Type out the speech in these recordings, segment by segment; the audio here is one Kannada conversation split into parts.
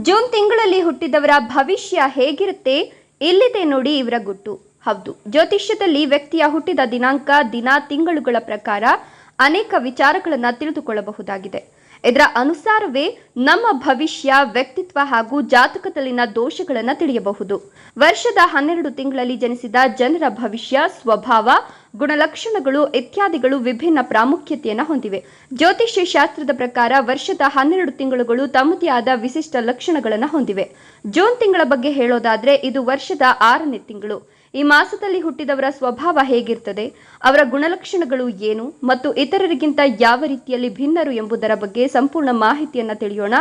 ಜೂನ್ ತಿಂಗಳಲ್ಲಿ ಹುಟ್ಟಿದವರ ಭವಿಷ್ಯ ಹೇಗಿರುತ್ತೆ ಇಲ್ಲಿದೆ ನೋಡಿ ಇವರ ಗುಟ್ಟು. ಹೌದು, ಜ್ಯೋತಿಷ್ಯದಲ್ಲಿ ವ್ಯಕ್ತಿಯ ಹುಟ್ಟಿದ ದಿನಾಂಕ, ದಿನ, ತಿಂಗಳುಗಳ ಪ್ರಕಾರ ಅನೇಕ ವಿಚಾರಗಳನ್ನು ತಿಳಿದುಕೊಳ್ಳಬಹುದಾಗಿದೆ. ಇದರ ಅನುಸಾರವೇ ನಮ್ಮ ಭವಿಷ್ಯ, ವ್ಯಕ್ತಿತ್ವ ಹಾಗೂ ಜಾತಕದಲ್ಲಿನ ದೋಷಗಳನ್ನು ತಿಳಿಯಬಹುದು. ವರ್ಷದ 12 ತಿಂಗಳಲ್ಲಿ ಜನಿಸಿದ ಜನರ ಭವಿಷ್ಯ, ಸ್ವಭಾವ, ಗುಣಲಕ್ಷಣಗಳು ಇತ್ಯಾದಿಗಳು ವಿಭಿನ್ನ ಪ್ರಾಮುಖ್ಯತೆಯನ್ನು ಹೊಂದಿವೆ. ಜ್ಯೋತಿಷ್ಯ ಶಾಸ್ತ್ರದ ಪ್ರಕಾರ ವರ್ಷದ 12 ತಿಂಗಳುಗಳು ತಮ್ಮದೇ ಆದ ವಿಶಿಷ್ಟ ಲಕ್ಷಣಗಳನ್ನು ಹೊಂದಿವೆ. ಜೂನ್ ತಿಂಗಳ ಬಗ್ಗೆ ಹೇಳೋದಾದ್ರೆ ಇದು ವರ್ಷದ 6ನೇ ತಿಂಗಳು. ಈ ಮಾಸದಲ್ಲಿ ಹುಟ್ಟಿದವರ ಸ್ವಭಾವ ಹೇಗಿರ್ತದೆ, ಅವರ ಗುಣಲಕ್ಷಣಗಳು ಏನು ಮತ್ತು ಇತರರಿಗಿಂತ ಯಾವ ರೀತಿಯಲ್ಲಿ ಭಿನ್ನರು ಎಂಬುದರ ಬಗ್ಗೆ ಸಂಪೂರ್ಣ ಮಾಹಿತಿಯನ್ನು ತಿಳಿಯೋಣ.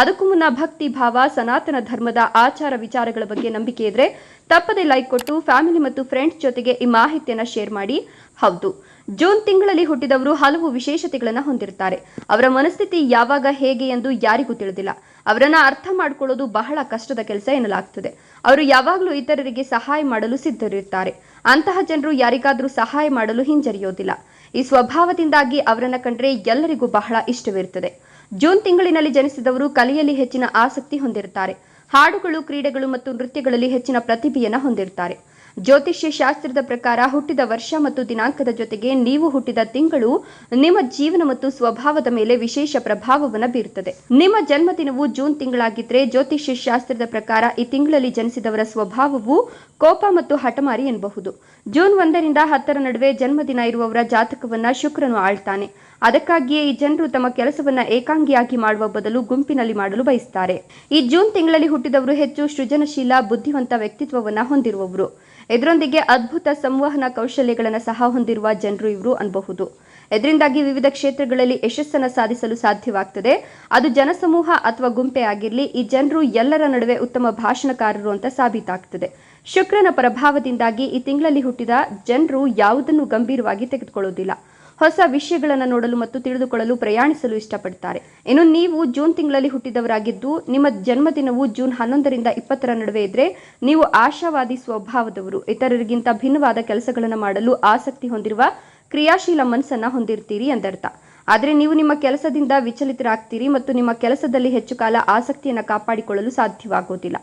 ಅದಕ್ಕೂ ಮುನ್ನ ಭಕ್ತಿ ಭಾವ, ಸನಾತನ ಧರ್ಮದ ಆಚಾರ ವಿಚಾರಗಳ ಬಗ್ಗೆ ನಂಬಿಕೆ ಇದ್ರೆ ತಪ್ಪದೆ ಲೈಕ್ ಕೊಟ್ಟು ಫ್ಯಾಮಿಲಿ ಮತ್ತು ಫ್ರೆಂಡ್ಸ್ ಜೊತೆಗೆ ಈ ಮಾಹಿತಿಯನ್ನು ಶೇರ್ ಮಾಡಿ. ಹೌದು, ಜೂನ್ ತಿಂಗಳಲ್ಲಿ ಹುಟ್ಟಿದವರು ಹಲವು ವಿಶೇಷತೆಗಳನ್ನು ಹೊಂದಿರ್ತಾರೆ. ಅವರ ಮನಸ್ಥಿತಿ ಯಾವಾಗ ಹೇಗೆ ಎಂದು ಯಾರಿಗೂ ತಿಳಿದಿಲ್ಲ. ಅವರನ್ನ ಅರ್ಥ ಮಾಡಿಕೊಳ್ಳೋದು ಬಹಳ ಕಷ್ಟದ ಕೆಲಸ ಎನ್ನಲಾಗ್ತದೆ. ಅವರು ಯಾವಾಗಲೂ ಇತರರಿಗೆ ಸಹಾಯ ಮಾಡಲು ಸಿದ್ಧರಿರ್ತಾರೆ. ಅಂತಹ ಜನರು ಯಾರಿಗಾದ್ರೂ ಸಹಾಯ ಮಾಡಲು ಹಿಂಜರಿಯೋದಿಲ್ಲ. ಈ ಸ್ವಭಾವದಿಂದಾಗಿ ಅವರನ್ನ ಕಂಡ್ರೆ ಎಲ್ಲರಿಗೂ ಬಹಳ ಇಷ್ಟವಿರುತ್ತದೆ. ಜೂನ್ ತಿಂಗಳಿನಲ್ಲಿ ಜನಿಸಿದವರು ಕಲೆಯಲ್ಲಿ ಹೆಚ್ಚಿನ ಆಸಕ್ತಿ ಹೊಂದಿರುತ್ತಾರೆ. ಹಾಡುಗಳು, ಕ್ರೀಡೆಗಳು ಮತ್ತು ನೃತ್ಯಗಳಲ್ಲಿ ಹೆಚ್ಚಿನ ಪ್ರತಿಭೆಯನ್ನು ಹೊಂದಿರುತ್ತಾರೆ. ಜ್ಯೋತಿಷ್ಯ ಶಾಸ್ತ್ರದ ಪ್ರಕಾರ ಹುಟ್ಟಿದ ವರ್ಷ ಮತ್ತು ದಿನಾಂಕದ ಜೊತೆಗೆ ನೀವು ಹುಟ್ಟಿದ ತಿಂಗಳು ನಿಮ್ಮ ಜೀವನ ಮತ್ತು ಸ್ವಭಾವದ ಮೇಲೆ ವಿಶೇಷ ಪ್ರಭಾವವನ್ನು ಬೀರುತ್ತದೆ. ನಿಮ್ಮ ಜನ್ಮದಿನವು ಜೂನ್ ತಿಂಗಳಾಗಿದ್ರೆ ಜ್ಯೋತಿಷ್ಯ ಶಾಸ್ತ್ರದ ಪ್ರಕಾರ ಈ ತಿಂಗಳಲ್ಲಿ ಜನಿಸಿದವರ ಸ್ವಭಾವವು ಕೋಪ ಮತ್ತು ಹಠಮಾರಿ ಎನ್ನಬಹುದು. ಜೂನ್ 1ರಿಂದ 10ರ ನಡುವೆ ಜನ್ಮದಿನ ಇರುವವರ ಜಾತಕವನ್ನ ಶುಕ್ರನು ಆಳ್ತಾನೆ. ಅದಕ್ಕಾಗಿಯೇ ಈ ಜನರು ತಮ್ಮ ಕೆಲಸವನ್ನ ಏಕಾಂಗಿಯಾಗಿ ಮಾಡುವ ಬದಲು ಗುಂಪಿನಲ್ಲಿ ಮಾಡಲು ಬಯಸುತ್ತಾರೆ. ಈ ಜೂನ್ ತಿಂಗಳಲ್ಲಿ ಹುಟ್ಟಿದವರು ಹೆಚ್ಚು ಸೃಜನಶೀಲ, ಬುದ್ಧಿವಂತ ವ್ಯಕ್ತಿತ್ವವನ್ನ ಹೊಂದಿರುವವರು. ಇದರೊಂದಿಗೆ ಅದ್ಭುತ ಸಂವಹನ ಕೌಶಲ್ಯಗಳನ್ನು ಸಹ ಹೊಂದಿರುವ ಜನರು ಇವರು ಅನ್ಬಹುದು. ಇದರಿಂದಾಗಿ ವಿವಿಧ ಕ್ಷೇತ್ರಗಳಲ್ಲಿ ಯಶಸ್ಸನ್ನು ಸಾಧಿಸಲು ಸಾಧ್ಯವಾಗ್ತದೆ. ಅದು ಜನಸಮೂಹ ಅಥವಾ ಗುಂಪೆ ಆಗಿರಲಿ, ಈ ಜನರು ಎಲ್ಲರ ನಡುವೆ ಉತ್ತಮ ಭಾಷಣಕಾರರು ಅಂತ ಸಾಬೀತಾಗ್ತದೆ. ಶುಕ್ರನ ಪ್ರಭಾವದಿಂದಾಗಿ ಈ ತಿಂಗಳಲ್ಲಿ ಹುಟ್ಟಿದ ಜನರು ಯಾವುದನ್ನು ಗಂಭೀರವಾಗಿ ತೆಗೆದುಕೊಳ್ಳುವುದಿಲ್ಲ. ಹೊಸ ವಿಷಯಗಳನ್ನು ನೋಡಲು ಮತ್ತು ತಿಳಿದುಕೊಳ್ಳಲು ಪ್ರಯಾಣಿಸಲು ಇಷ್ಟಪಡ್ತಾರೆ. ಇನ್ನು ನೀವು ಜೂನ್ ತಿಂಗಳಲ್ಲಿ ಹುಟ್ಟಿದವರಾಗಿದ್ದು ನಿಮ್ಮ ಜನ್ಮದಿನವು ಜೂನ್ 11ರಿಂದ 20ರ ನಡುವೆ ಇದ್ರೆ ನೀವು ಆಶಾವಾದಿ ಸ್ವಭಾವದವರು. ಇತರರಿಗಿಂತ ಭಿನ್ನವಾದ ಕೆಲಸಗಳನ್ನು ಮಾಡಲು ಆಸಕ್ತಿ ಹೊಂದಿರುವ ಕ್ರಿಯಾಶೀಲ ಮನಸ್ಸನ್ನ ಹೊಂದಿರ್ತೀರಿ ಎಂದರ್ಥ. ಆದರೆ ನೀವು ನಿಮ್ಮ ಕೆಲಸದಿಂದ ವಿಚಲಿತರಾಗ್ತೀರಿ ಮತ್ತು ನಿಮ್ಮ ಕೆಲಸದಲ್ಲಿ ಹೆಚ್ಚು ಕಾಲ ಆಸಕ್ತಿಯನ್ನು ಕಾಪಾಡಿಕೊಳ್ಳಲು ಸಾಧ್ಯವಾಗುವುದಿಲ್ಲ.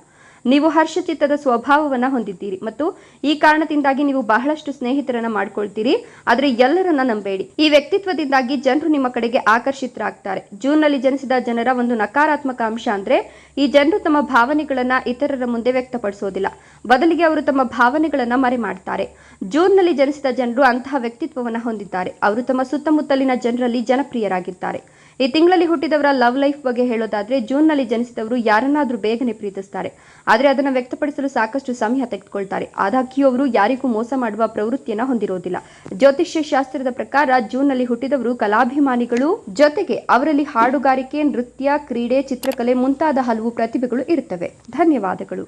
ನೀವು ಹರ್ಷಚಿತ್ತದ ಸ್ವಭಾವವನ್ನು ಹೊಂದಿದ್ದೀರಿ ಮತ್ತು ಈ ಕಾರಣದಿಂದಾಗಿ ನೀವು ಬಹಳಷ್ಟು ಸ್ನೇಹಿತರನ್ನ ಮಾಡ್ಕೊಳ್ತೀರಿ. ಆದರೆ ಎಲ್ಲರನ್ನ ನಂಬೇಡಿ. ಈ ವ್ಯಕ್ತಿತ್ವದಿಂದಾಗಿ ಜನರು ನಿಮ್ಮ ಕಡೆಗೆ ಆಕರ್ಷಿತರಾಗ್ತಾರೆ. ಜೂನ್ನಲ್ಲಿ ಜನಿಸಿದ ಜನರ ಒಂದು ನಕಾರಾತ್ಮಕ ಅಂಶ ಅಂದ್ರೆ ಈ ಜನರು ತಮ್ಮ ಭಾವನೆಗಳನ್ನ ಇತರರ ಮುಂದೆ ವ್ಯಕ್ತಪಡಿಸೋದಿಲ್ಲ. ಬದಲಿಗೆ ಅವರು ತಮ್ಮ ಭಾವನೆಗಳನ್ನ ಮರೆ ಮಾಡ್ತಾರೆ. ಜೂನ್ನಲ್ಲಿ ಜನಿಸಿದ ಜನರು ಅಂತಹ ವ್ಯಕ್ತಿತ್ವವನ್ನು ಹೊಂದಿದ್ದಾರೆ. ಅವರು ತಮ್ಮ ಸುತ್ತಮುತ್ತಲಿನ ಜನರಲ್ಲಿ ಜನಪ್ರಿಯರಾಗಿದ್ದಾರೆ. ಈ ತಿಂಗಳಲ್ಲಿ ಹುಟ್ಟಿದವರ ಲವ್ ಲೈಫ್ ಬಗ್ಗೆ ಹೇಳೋದಾದ್ರೆ ಜೂನ್ನಲ್ಲಿ ಜನಿಸಿದವರು ಯಾರನ್ನಾದ್ರೂ ಬೇಗನೆ ಪ್ರೀತಿಸ್ತಾರೆ. ಆದರೆ ಅದನ್ನು ವ್ಯಕ್ತಪಡಿಸಲು ಸಾಕಷ್ಟು ಸಮಯ ತೆಗೆದುಕೊಳ್ತಾರೆ. ಆದಾಗ್ಯೂ ಅವರು ಯಾರಿಗೂ ಮೋಸ ಮಾಡುವ ಪ್ರವೃತ್ತಿಯನ್ನು ಹೊಂದಿರೋದಿಲ್ಲ. ಜ್ಯೋತಿಷ್ಯ ಶಾಸ್ತ್ರದ ಪ್ರಕಾರ ಜೂನ್ನಲ್ಲಿ ಹುಟ್ಟಿದವರು ಕಲಾಭಿಮಾನಿಗಳು. ಜೊತೆಗೆ ಅವರಲ್ಲಿ ಹಾಡುಗಾರಿಕೆ, ನೃತ್ಯ, ಕ್ರೀಡೆ, ಚಿತ್ರಕಲೆ ಮುಂತಾದ ಹಲವು ಪ್ರತಿಭೆಗಳು ಇರುತ್ತವೆ. ಧನ್ಯವಾದಗಳು.